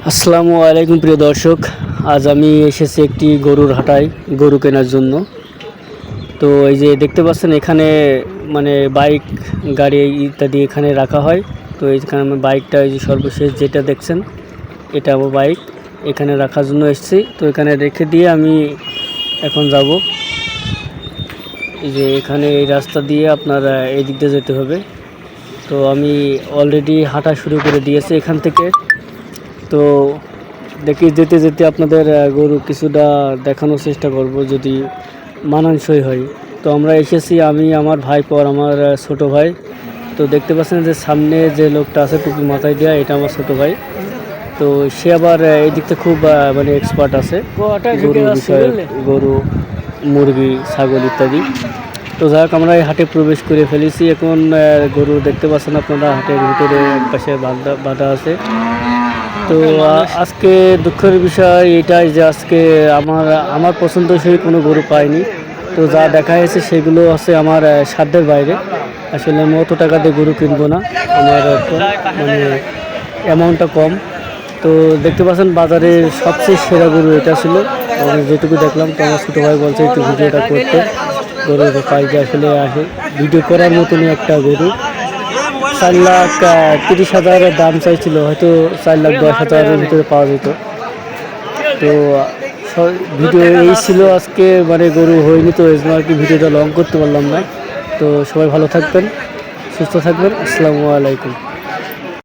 আসসালামু আলাইকুম প্রিয় দর্শক, আজ আমি এসেছি একটি গরুর হাটায় গরু কেনার জন্য। তো এই যে দেখতে পাচ্ছেন এখানে মানে বাইক গাড়ি ইত্যাদি এখানে রাখা হয়। তো এইখানে আমি বাইকটা এই যে সর্বশেষ যেটা দেখছেন এটা আমার বাইক, এখানে রাখার জন্য এসেছি। তো এখানে রেখে দিয়ে আমি এখন যাব। এই যে এখানে এই রাস্তা দিয়ে আপনার এই দিক দিয়ে যেতে হবে। তো আমি অলরেডি হাঁটা শুরু করে দিয়েছি এখান থেকে। তো দেখি যেতে যেতে আপনাদের গরু কিছুটা দেখানোর চেষ্টা করব যদি মানানসই হয়। তো আমরা এসেছি, আমি, আমার ভাইপো আর আমার ছোট ভাই। তো দেখতে পাচ্ছেন যে সামনে যে লোকটা আছে টুপি মাথায় দেওয়া, এটা আমার ছোট ভাই। তো সে আবার এই দিকতে খুব মানে এক্সপার্ট আছে গরু বিষয়ে, গরু, মুরগি, ছাগল ইত্যাদি। তো যাই হোক, আমরা এই হাটে প্রবেশ করে ফেলেছি। এখন গরু দেখতে পাচ্ছেন আপনারা হাটের ভিতরে একপাশে বাঁধা আছে। তো আজকে দুঃখের বিষয় এটাই যে আজকে আমার পছন্দসই কোনো গরু পাইনি। তো যা দেখা গেছে সেগুলো আছে আমার সাধ্যের বাইরে। আসলে আমি অত টাকা দিয়ে গরু কিনবো না, আমার মানে অ্যামাউন্টটা কম। তো দেখতে পাচ্ছেন বাজারের সবচেয়ে সেরা গরু এটা ছিল, আমি যেটুকু দেখলাম। তো আমার ছোটো ভাই বলছে একটু ভিডিওটা করতে, গরুর প্রাইজে আসলে ভিডিও করার মতনই একটা গরু। 4,30,000 দাম চাইছিল, হয়তো 4,10,000 ভিতরে পাওয়া যেত। তো ভিডিও এই ছিল আজকে, মানে গরু হয়নি, তো এই জন্য আর কি ভিডিওটা লং করতে পারলাম না। তো সবাই ভালো থাকবেন, সুস্থ থাকবেন। আসসালামু আলাইকুম।